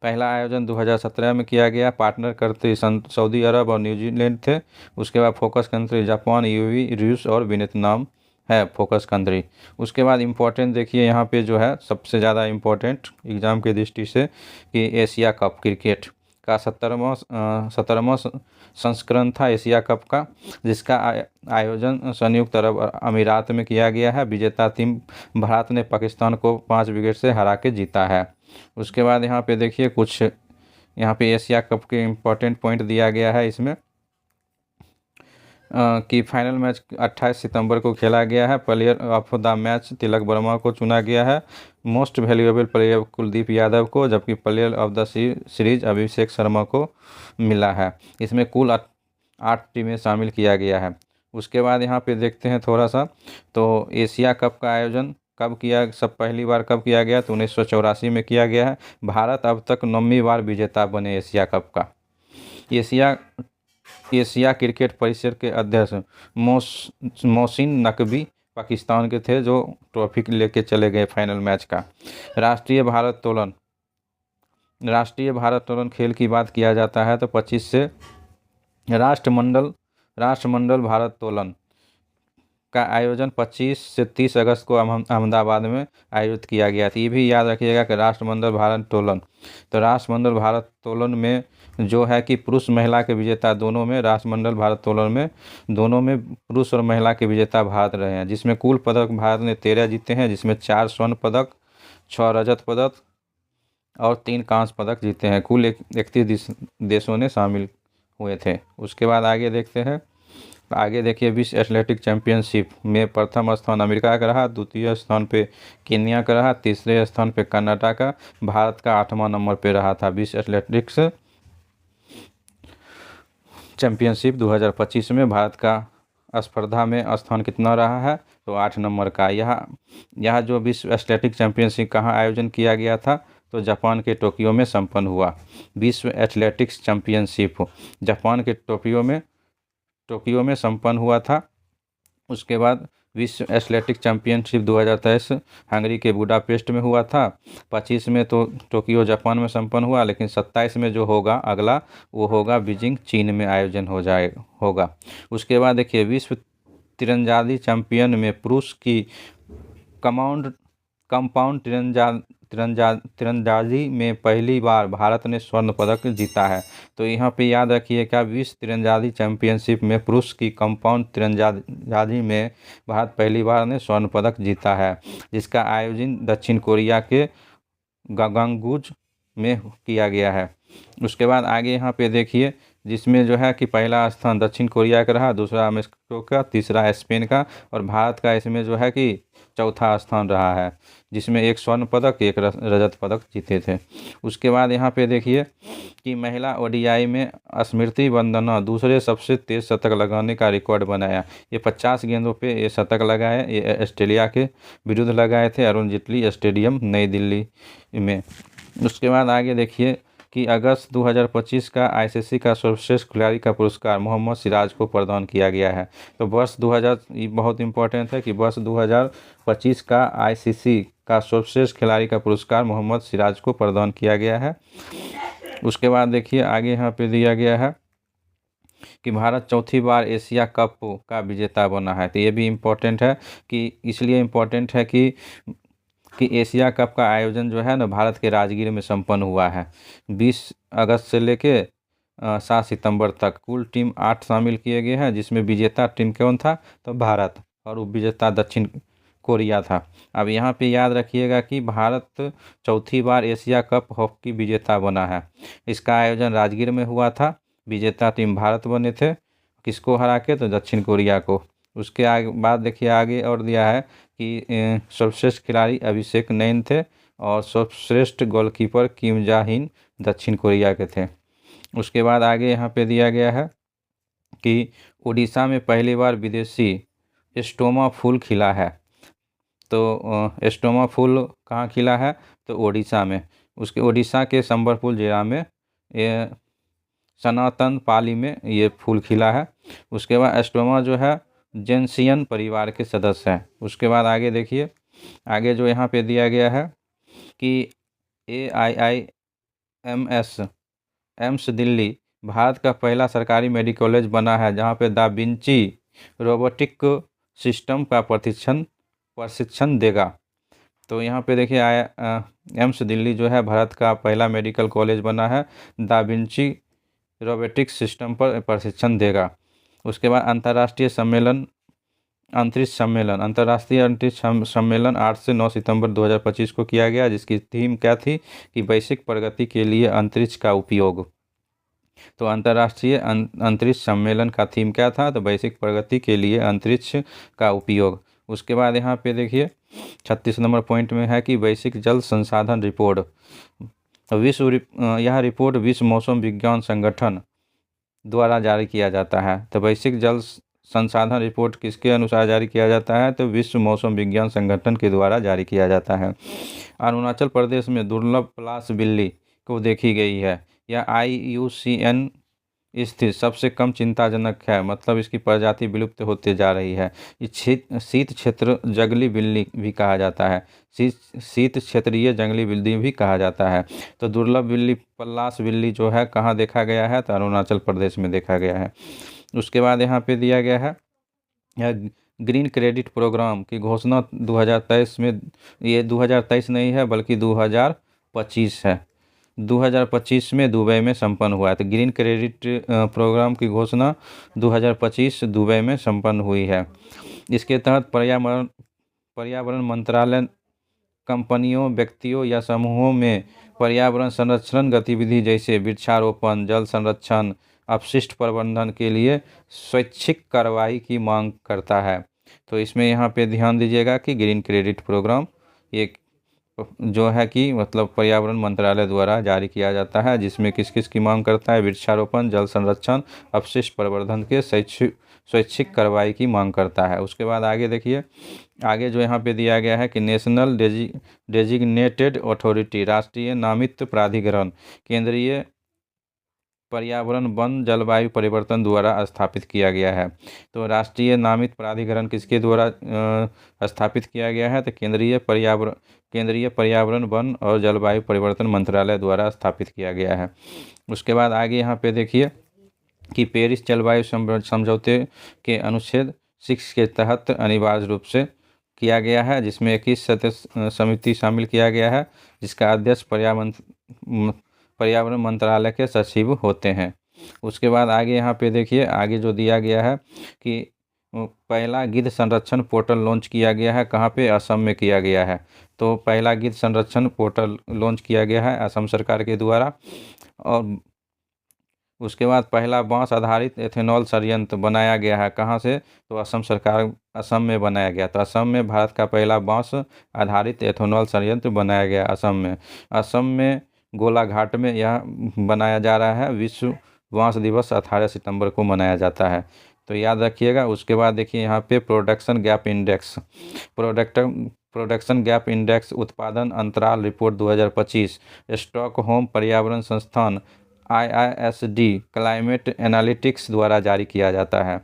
पहला आयोजन 2017 में किया गया, पार्टनर कंट्री सऊदी अरब और न्यूजीलैंड थे। उसके बाद फोकस कंट्री जापान, UAE, रूस और वियतनाम है फोकस कंट्री। उसके बाद इम्पोर्टेंट देखिए यहाँ पे जो है सबसे ज़्यादा इम्पोर्टेंट एग्ज़ाम की दृष्टि से कि एशिया कप क्रिकेट का 17वां संस्करण था एशिया कप का, जिसका आयोजन संयुक्त अरब अमीरात में किया गया है। विजेता टीम भारत ने पाकिस्तान को 5 विकेट से हरा के जीता है। उसके बाद यहाँ पे देखिए कुछ यहाँ पे एशिया कप के इम्पोर्टेंट पॉइंट दिया गया है इसमें कि फाइनल मैच 28 सितंबर को खेला गया है। Player of the match Tilak Varma को चुना गया है, most valuable player Kuldeep Yadav को, जबकि player of the series Abhishek Sharma को मिला है। इसमें कुल 8 टीमें शामिल किया गया है। उसके बाद यहाँ पे देखते हैं थोड़ा सा, तो एशिया कप का आयोजन पहली बार कब किया गया, तो 1984 में किया गया है। भारत अब तक 9वीं बार विजेता बने एशिया कप का। एशिया एशिया क्रिकेट परिषद के अध्यक्ष मोहसिन नकवी पाकिस्तान के थे, जो ट्रॉफी लेके चले गए फाइनल मैच का। राष्ट्रीय भारोत्तोलन खेल की बात किया जाता है तो 25 से राष्ट्रमंडल भारोत्तोलन का आयोजन 25 से 30 अगस्त को अहमदाबाद में आयोजित किया गया था। ये भी याद रखिएगा कि राष्ट्रमंडल भारोत्तोलन, तो राष्ट्रमंडल भारोत्तोलन में जो है कि पुरुष महिला के विजेता दोनों में, राष्ट्रमंडल भारोत्तोलन में दोनों में पुरुष और महिला के विजेता भारत रहे हैं, जिसमें कुल पदक भारत ने 13 जीते हैं, जिसमें 4 स्वर्ण पदक, 6 रजत पदक और 3 कांस्य पदक जीते हैं। कुल 31 देशों ने शामिल हुए थे। उसके बाद आगे देखते हैं। आगे देखिए, विश्व एथलेटिक चैंपियनशिप में प्रथम स्थान अमेरिका का रहा, द्वितीय स्थान पे केन्या का रहा, तीसरे स्थान पे कनाडा का, भारत का 8वां नंबर पे रहा था। विश्व एथलेटिक्स चैंपियनशिप 2025 में भारत का स्पर्धा में स्थान कितना रहा है, तो 8 नंबर का। यह जो विश्व एथलेटिक चैंपियनशिप कहाँ आयोजन किया गया था, तो जापान के टोक्यो में संपन्न हुआ। विश्व एथलेटिक्स चैंपियनशिप जापान के टोक्यो में संपन्न हुआ था। उसके बाद विश्व एथलेटिक चैंपियनशिप 2023 हंगरी के बुडापेस्ट में हुआ था। 25 में तो टोक्यो जापान में संपन्न हुआ, लेकिन 27 में जो होगा अगला वो होगा बीजिंग चीन में आयोजन होगा। उसके बाद देखिए, विश्व तीरंदाजी चैंपियन में पुरुष की कंपाउंड तीरंदाजी में पहली बार भारत ने स्वर्ण पदक जीता है। तो यहाँ पे याद रखिए क्या, विश्व तीरंदाजी चैंपियनशिप में पुरुष की कंपाउंड तीरंदाजी में भारत पहली बार ने स्वर्ण पदक जीता है, जिसका आयोजन दक्षिण कोरिया के गगनगुज में किया गया है। उसके बाद आगे यहाँ पे देखिए, जिसमें जो है कि पहला स्थान दक्षिण कोरिया का रहा, दूसरा मेक्सिको का, तीसरा स्पेन का और भारत का इसमें जो है कि चौथा स्थान रहा है, जिसमें 1 स्वर्ण पदक 1 रजत पदक जीते थे। उसके बाद यहाँ पे देखिए कि महिला ओडीआई में स्मृति वंदना दूसरे सबसे तेज शतक लगाने का रिकॉर्ड बनाया। ये 50 गेंदों पे ये शतक लगाए, ये ऑस्ट्रेलिया के विरुद्ध लगाए थे अरुण जेटली स्टेडियम नई दिल्ली में। उसके बाद आगे देखिए कि अगस्त 2025 का आईसीसी का सर्वश्रेष्ठ खिलाड़ी का पुरस्कार मोहम्मद सिराज को प्रदान किया गया है। तो वर्ष 2000, ये बहुत इंपॉर्टेंट है कि वर्ष 2025 का आईसीसी का सर्वश्रेष्ठ खिलाड़ी का पुरस्कार मोहम्मद सिराज को प्रदान किया गया है। उसके बाद देखिए आगे यहाँ पे दिया गया है कि भारत चौथी बार एशिया कप का विजेता बना है। तो ये भी इम्पोर्टेंट है कि इसलिए इम्पोर्टेंट है कि एशिया कप का आयोजन जो है ना भारत के राजगीर में संपन्न हुआ है। 20 अगस्त से लेके 7 सितंबर तक कुल टीम 8 शामिल किए गए हैं, जिसमें विजेता टीम कौन था, तो भारत, और उपविजेता दक्षिण कोरिया था। अब यहाँ पे याद रखिएगा कि भारत चौथी बार एशिया कप हॉकी विजेता बना है। इसका आयोजन राजगीर में हुआ था। विजेता टीम भारत बने थे, किसको हरा के, तो दक्षिण कोरिया को। उसके आगे बाद देखिए आगे और दिया है कि सर्वश्रेष्ठ खिलाड़ी अभिषेक नैन थे और सर्वश्रेष्ठ गोलकीपर किम जा हिन दक्षिण कोरिया के थे। उसके बाद आगे यहाँ पे दिया गया है कि उड़ीसा में पहली बार विदेशी स्टोमा फूल खिला है। तो स्टोमा फूल कहाँ खिला है, तो ओडिशा में। उसके ओडिशा के संबलपुर जिला में ये सनातन पाली में ये फूल खिला है। उसके बाद स्टोमा जो है जेंसियन परिवार के सदस्य हैं। उसके बाद आगे देखिए, आगे जो यहाँ पे दिया गया है कि एम्स दिल्ली भारत का पहला सरकारी मेडिकल कॉलेज बना है, जहाँ पे दा विंची रोबोटिक सिस्टम का प्रशिक्षण देगा। तो यहाँ पे देखिए एम्स दिल्ली जो है भारत का पहला मेडिकल कॉलेज बना है, दा विंची रोबोटिक्स सिस्टम पर प्रशिक्षण देगा। उसके बाद अंतर्राष्ट्रीय अंतरिक्ष सम्मेलन 8 से 9 सितंबर 2025 को किया गया, जिसकी थीम क्या थी कि वैश्विक प्रगति के लिए अंतरिक्ष का उपयोग। तो अंतर्राष्ट्रीय अंतरिक्ष सम्मेलन का थीम क्या था, तो वैश्विक प्रगति के लिए अंतरिक्ष का उपयोग। उसके बाद यहाँ पे देखिए 36 नंबर पॉइंट में है कि वैश्विक जल संसाधन रिपोर्ट। यह रिपोर्ट विश्व मौसम विज्ञान संगठन द्वारा जारी किया जाता है। तो वैश्विक जल संसाधन रिपोर्ट किसके अनुसार जारी किया जाता है, तो विश्व मौसम विज्ञान संगठन के द्वारा जारी किया जाता है। अरुणाचल प्रदेश में दुर्लभ पलाश बिल्ली को देखी गई है। यह IUCN स्थित सबसे कम चिंताजनक है, मतलब इसकी प्रजाति विलुप्त होते जा रही है। शीत क्षेत्र जंगली बिल्ली भी कहा जाता है, शीत क्षेत्रीय जंगली बिल्ली भी कहा जाता है। तो दुर्लभ बिल्ली पल्लास बिल्ली जो है कहाँ देखा गया है, तो अरुणाचल प्रदेश में देखा गया है। उसके बाद यहाँ पे दिया गया है यह ग्रीन क्रेडिट प्रोग्राम की घोषणा 2023 में, ये 2023 नहीं है बल्कि 2025 है, 2025 में दुबई में संपन्न हुआ है। तो ग्रीन क्रेडिट प्रोग्राम की घोषणा 2025 दुबई में संपन्न हुई है। इसके तहत पर्यावरण मंत्रालय कंपनियों, व्यक्तियों या समूहों में पर्यावरण संरक्षण गतिविधि जैसे वृक्षारोपण, जल संरक्षण, अपशिष्ट प्रबंधन के लिए स्वैच्छिक कार्रवाई की मांग करता है। तो इसमें यहाँ पे ध्यान दीजिएगा कि ग्रीन क्रेडिट प्रोग्राम एक जो है कि मतलब पर्यावरण मंत्रालय द्वारा जारी किया जाता है, जिसमें किस किस की मांग करता है, वृक्षारोपण, जल संरक्षण, अपशिष्ट प्रबंधन के स्वैच्छिक कार्रवाई की मांग करता है। उसके बाद आगे देखिए, आगे जो यहाँ पे दिया गया है कि नेशनल डेजिग्नेटेड अथॉरिटी, राष्ट्रीय नामित प्राधिकरण, केंद्रीय पर्यावरण वन जलवायु परिवर्तन द्वारा स्थापित किया गया है। तो राष्ट्रीय नामित प्राधिकरण किसके द्वारा स्थापित किया गया है, तो केंद्रीय पर्यावरण वन और जलवायु परिवर्तन मंत्रालय द्वारा स्थापित किया गया है। उसके बाद आगे यहाँ पे देखिए कि पेरिस जलवायु समझौते के अनुच्छेद 6 के तहत अनिवार्य रूप से किया गया है, जिसमें 21 सदस्य समिति शामिल किया गया है, जिसका अध्यक्ष पर्यावरण मंत्रालय के सचिव होते हैं। उसके बाद आगे यहाँ पे देखिए, आगे जो दिया गया है कि पहला गिद्ध संरक्षण पोर्टल लॉन्च किया गया है, कहाँ पे, असम में किया गया है। तो पहला गिद्ध संरक्षण पोर्टल लॉन्च किया गया है असम सरकार के द्वारा। और उसके बाद पहला बांस आधारित एथेनॉल संयंत्र बनाया गया है, कहाँ से, तो असम में बनाया गया। तो असम में भारत का पहला बांस आधारित एथेनॉल संयंत्र बनाया गया असम में गोलाघाट में यह बनाया जा रहा है। विश्व बांस दिवस 18 सितंबर को मनाया जाता है, तो याद रखिएगा। उसके बाद देखिए यहाँ पे प्रोडक्शन गैप इंडेक्स उत्पादन अंतराल रिपोर्ट 2025 स्टॉकहोम पर्यावरण संस्थान IISD क्लाइमेट एनालिटिक्स द्वारा जारी किया जाता है।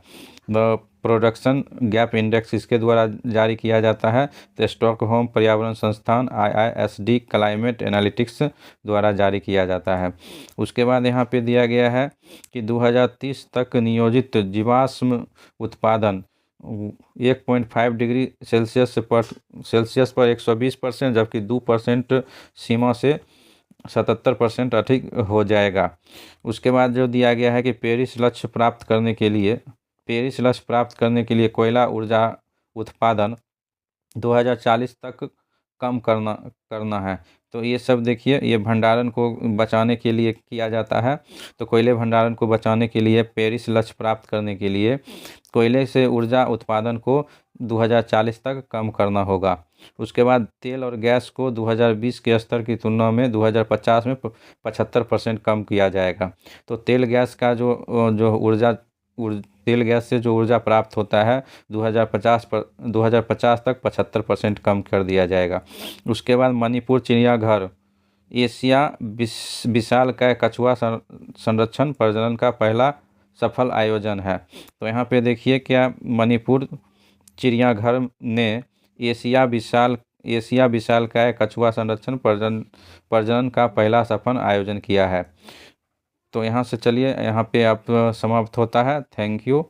प्रोडक्शन गैप इंडेक्स इसके द्वारा जारी किया जाता है, तो स्टॉकहोम पर्यावरण संस्थान IISD क्लाइमेट एनालिटिक्स द्वारा जारी किया जाता है। उसके बाद यहाँ पे दिया गया है कि 2030 तक नियोजित जीवाश्म उत्पादन 1.5 डिग्री सेल्सियस पर 120%, जबकि 2% सीमा से 77% अधिक हो जाएगा। उसके बाद जो दिया गया है कि पेरिस लक्ष्य प्राप्त करने के लिए कोयला ऊर्जा उत्पादन 2040 तक कम करना है। तो ये सब देखिए, ये भंडारण को बचाने के लिए किया जाता है। तो कोयले भंडारण को बचाने के लिए, पेरिस लक्ष्य प्राप्त करने के लिए कोयले से ऊर्जा उत्पादन को 2040 तक कम करना होगा। उसके बाद तेल और गैस को 2020 के स्तर की तुलना में 2050 में 75% कम किया जाएगा। तो तेल गैस से जो ऊर्जा प्राप्त होता है 2050 तक 75% कम कर दिया जाएगा। उसके बाद मणिपुर चिड़ियाघर एशिया विशालकाय कछुआ संरक्षण प्रजनन का पहला सफल आयोजन है। तो यहाँ पे देखिए क्या मणिपुर चिड़ियाघर ने एशिया विशालकाय कछुआ संरक्षण प्रजनन का पहला सफल आयोजन किया है। तो यहाँ से चलिए, यहाँ पे आप समाप्त होता है। Thank you.